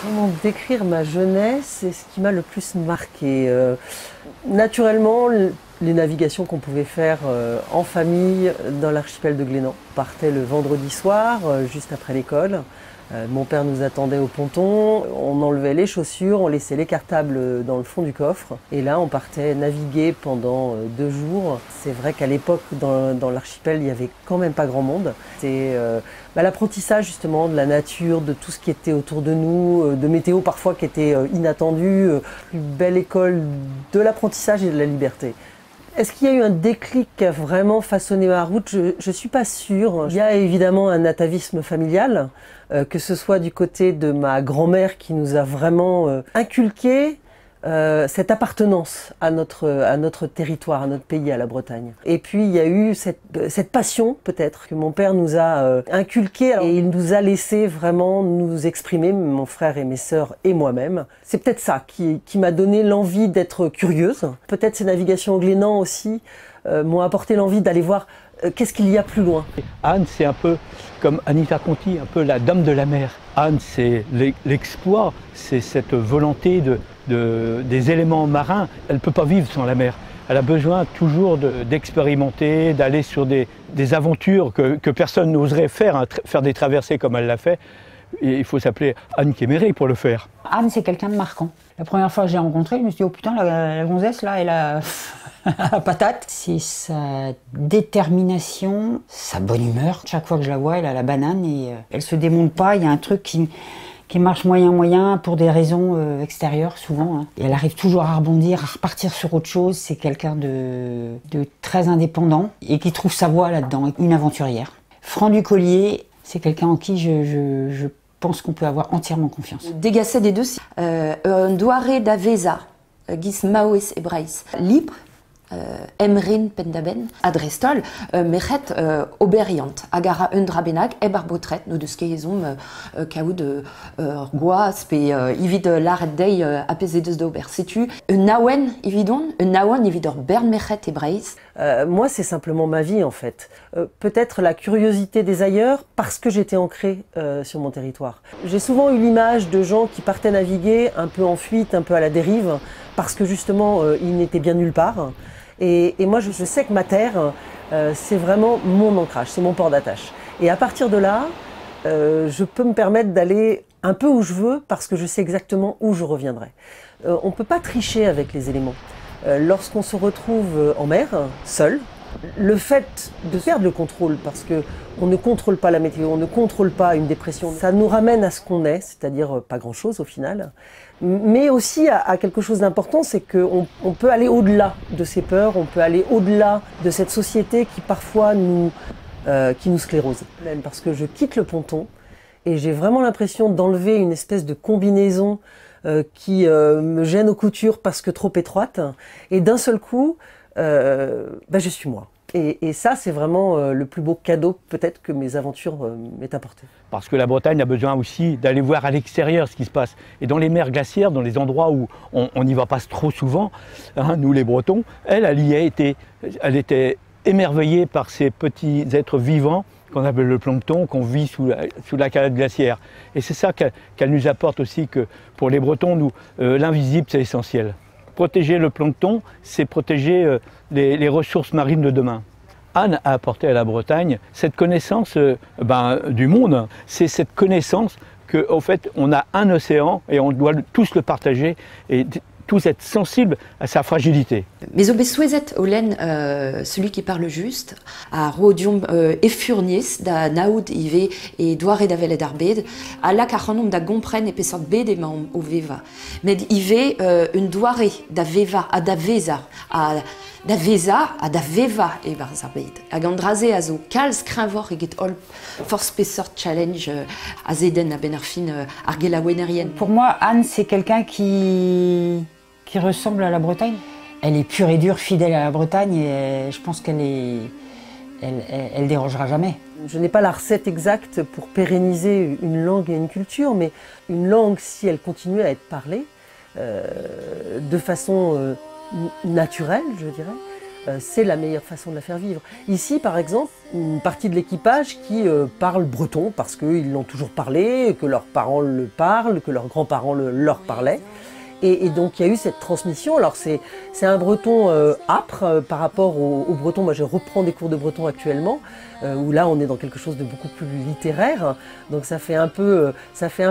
Comment décrire ma jeunesse, c'est ce qui m'a le plus marqué. Naturellement, les navigations qu'on pouvait faire en famille dans l'archipel de Glénan. On partait le vendredi soir, juste après l'école. Mon père nous attendait au ponton, on enlevait les chaussures, on laissait les cartables dans le fond du coffre. Et là, on partait naviguer pendant 2 jours. C'est vrai qu'à l'époque, dans l'archipel, il n'y avait quand même pas grand monde. C'était l'apprentissage justement de la nature, de tout ce qui était autour de nous, de météo parfois qui était inattendue. Une belle école de l'apprentissage et de la liberté. Est-ce qu'il y a eu un déclic qui a vraiment façonné ma route? Je ne suis pas sûre. Il y a évidemment un atavisme familial, que ce soit du côté de ma grand-mère qui nous a vraiment inculqué cette appartenance à notre territoire, à notre pays, à la Bretagne. Et puis il y a eu cette passion peut-être que mon père nous a inculquée et il nous a laissé vraiment nous exprimer, mon frère et mes sœurs et moi-même. C'est peut-être ça qui m'a donné l'envie d'être curieuse. Peut-être ces navigations au Glénan aussi m'ont apporté l'envie d'aller voir qu'est-ce qu'il y a plus loin. Anne, c'est un peu comme Anita Conti, un peu la dame de la mer. Anne, c'est l'exploit, c'est cette volonté des éléments marins. Elle ne peut pas vivre sans la mer. Elle a besoin toujours d'expérimenter, d'aller sur des aventures que personne n'oserait faire, hein, faire des traversées comme elle l'a fait. Et il faut s'appeler Anne Kéméré pour le faire. Anne, c'est quelqu'un de marquant. La première fois que je l'ai rencontrée, je me suis dit, oh putain, la gonzesse, là, elle a la patate. C'est sa détermination, sa bonne humeur. Chaque fois que je la vois, elle a la banane et elle se démonte pas. Il y a un truc qui marche moyen pour des raisons extérieures, souvent. Hein. Et elle arrive toujours à rebondir, à repartir sur autre chose. C'est quelqu'un de très indépendant et qui trouve sa voie là-dedans, une aventurière. Franck Ducollier, c'est quelqu'un en qui je pense qu'on peut avoir entièrement confiance. Dégassé des deux, un doare d'Avesa, Gis Maoes et Braïs, libre, Emrin Pendaben, Adrestol, Mechet Oberiant, Agara Undrabenag, Ebarbotret, nous de skeizom, Kaoud, Goas, pe Ivid Lareddei, Apezedes d'Ober. C'est-tu un Nawen, Ividon, un Nawen, Ividor Bern Mechet et Braïs? Moi, c'est simplement ma vie, en fait. Peut-être la curiosité des ailleurs, parce que j'étais ancrée sur mon territoire. J'ai souvent eu l'image de gens qui partaient naviguer, un peu en fuite, un peu à la dérive, parce que justement, ils n'étaient bien nulle part. Et moi, je sais que ma terre, c'est vraiment mon ancrage, c'est mon port d'attache. Et à partir de là, je peux me permettre d'aller un peu où je veux, parce que je sais exactement où je reviendrai. On ne peut pas tricher avec les éléments. Lorsqu'on se retrouve en mer, seul, le fait de perdre le contrôle, parce qu'on ne contrôle pas la météo, on ne contrôle pas une dépression, ça nous ramène à ce qu'on est, c'est-à-dire pas grand-chose au final, mais aussi à quelque chose d'important, c'est qu'on peut aller au-delà de ces peurs, on peut aller au-delà de cette société qui parfois nous sclérose. Parce que je quitte le ponton et j'ai vraiment l'impression d'enlever une espèce de combinaison qui me gêne aux coutures parce que trop étroite, et d'un seul coup, je suis moi. Et ça, c'est vraiment le plus beau cadeau peut-être que mes aventures m'aient apporté. Parce que la Bretagne a besoin aussi d'aller voir à l'extérieur ce qui se passe. Et dans les mers glaciaires, dans les endroits où on n'y va pas trop souvent, hein, nous les Bretons, elle y a été. Elle était émerveillée par ces petits êtres vivants qu'on appelle le plancton, qu'on vit sous la calotte glaciaire. Et c'est ça qu'elle nous apporte aussi, que pour les Bretons, nous, l'invisible, c'est essentiel. Protéger le plancton, c'est protéger les ressources marines de demain. Anne a apporté à la Bretagne cette connaissance du monde. C'est cette connaissance qu'en fait, on a un océan et on doit tous le partager et tous être sensibles à sa fragilité. Mais obesouezet Olen, celui qui parle juste, à Rodium Efurnies, da Naoud Ive et Doire d'Avel et d'Arbed, à la Caronom da Gompren et Pessant Bed et Maum au Veva. Mais Ive une Doire da Veva, à da Veza, à da Veza, à da Veva et Barzarbed. À Gandraze, à zo Kals Crinvor et Get All Force Pessort Challenge, à Zeden, à Benarfin, Argela Wenerienne. Pour moi, Anne, c'est quelqu'un qui ressemble à la Bretagne. Elle est pure et dure, fidèle à la Bretagne, et je pense elle dérogera jamais. Je n'ai pas la recette exacte pour pérenniser une langue et une culture, mais une langue, si elle continue à être parlée de façon naturelle, je dirais, c'est la meilleure façon de la faire vivre. Ici, par exemple, une partie de l'équipage qui parle breton parce qu'ils l'ont toujours parlé, que leurs parents le parlent, que leurs grands-parents leur parlaient. Et donc il y a eu cette transmission. Alors c'est un breton âpre par rapport au breton. Moi je reprends des cours de breton actuellement, où là on est dans quelque chose de beaucoup plus littéraire. Donc ça fait un peu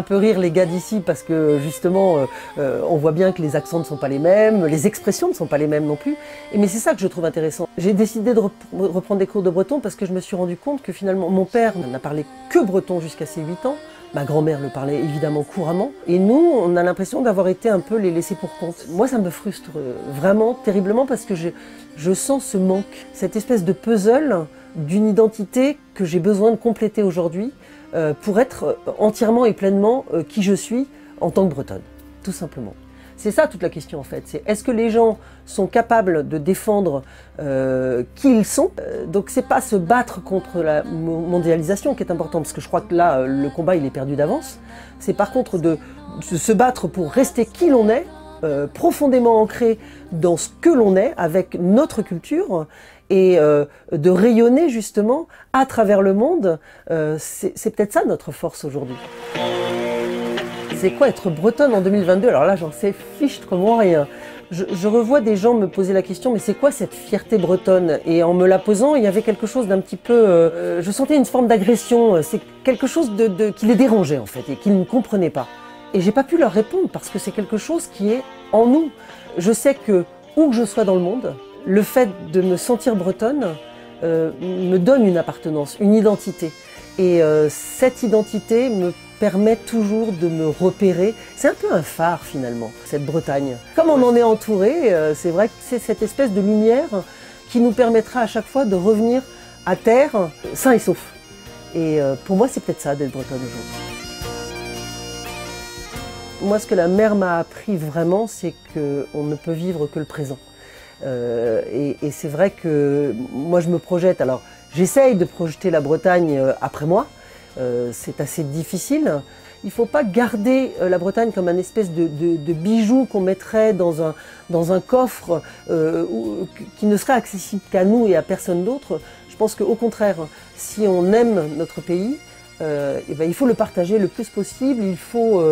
rire les gars d'ici parce que justement on voit bien que les accents ne sont pas les mêmes, les expressions ne sont pas les mêmes non plus. Mais c'est ça que je trouve intéressant. J'ai décidé de reprendre des cours de breton parce que je me suis rendu compte que finalement mon père n'a parlé que breton jusqu'à ses 8 ans. Ma grand-mère le parlait évidemment couramment. Et nous, on a l'impression d'avoir été un peu les laissés pour compte. Moi, ça me frustre vraiment terriblement parce que je sens ce manque, cette espèce de puzzle d'une identité que j'ai besoin de compléter aujourd'hui pour être entièrement et pleinement qui je suis en tant que Bretonne, tout simplement. C'est ça toute la question en fait, c'est est-ce que les gens sont capables de défendre qui ils sont. Donc c'est pas se battre contre la mondialisation qui est important, parce que je crois que là le combat il est perdu d'avance. C'est par contre de se battre pour rester qui l'on est, profondément ancré dans ce que l'on est, avec notre culture, et de rayonner justement à travers le monde. C'est peut-être ça notre force aujourd'hui. C'est quoi être bretonne en 2022? Alors là, j'en sais fichtrement rien. Je revois des gens me poser la question, mais c'est quoi cette fierté bretonne? Et en me la posant, il y avait quelque chose d'un petit peu... je sentais une forme d'agression. C'est quelque chose qui les dérangeait en fait, et qu'ils ne comprenaient pas. Et j'ai pas pu leur répondre parce que c'est quelque chose qui est en nous. Je sais que, où que je sois dans le monde, le fait de me sentir bretonne me donne une appartenance, une identité. Et cette identité me permet toujours de me repérer. C'est un peu un phare finalement, cette Bretagne. Comme on en est entouré, c'est vrai que c'est cette espèce de lumière qui nous permettra à chaque fois de revenir à terre, sain et sauf. Et pour moi, c'est peut-être ça d'être bretonne aujourd'hui. Moi, ce que la mer m'a appris vraiment, c'est qu'on ne peut vivre que le présent. Et c'est vrai que moi, je me projette. Alors, j'essaye de projeter la Bretagne après moi. C'est assez difficile. Il ne faut pas garder la Bretagne comme un espèce de bijou qu'on mettrait dans un coffre qui ne serait accessible qu'à nous et à personne d'autre. Je pense qu'au contraire, si on aime notre pays, il faut le partager le plus possible. Il faut,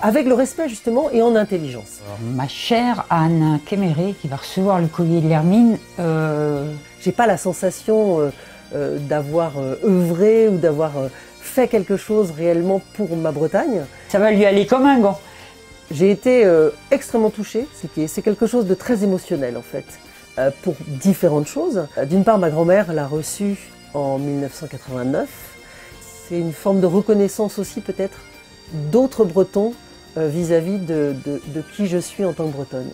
avec le respect justement et en intelligence. Ma chère Anne Kéméré, qui va recevoir le collier de l'Hermine, j'ai pas la sensation d'avoir œuvré ou d'avoir fait quelque chose réellement pour ma Bretagne. Ça va lui aller comme un gant. J'ai été extrêmement touchée, c'est quelque chose de très émotionnel en fait, pour différentes choses. D'une part, ma grand-mère l'a reçu en 1989. C'est une forme de reconnaissance aussi peut-être d'autres Bretons vis-à-vis de qui je suis en tant que Bretonne.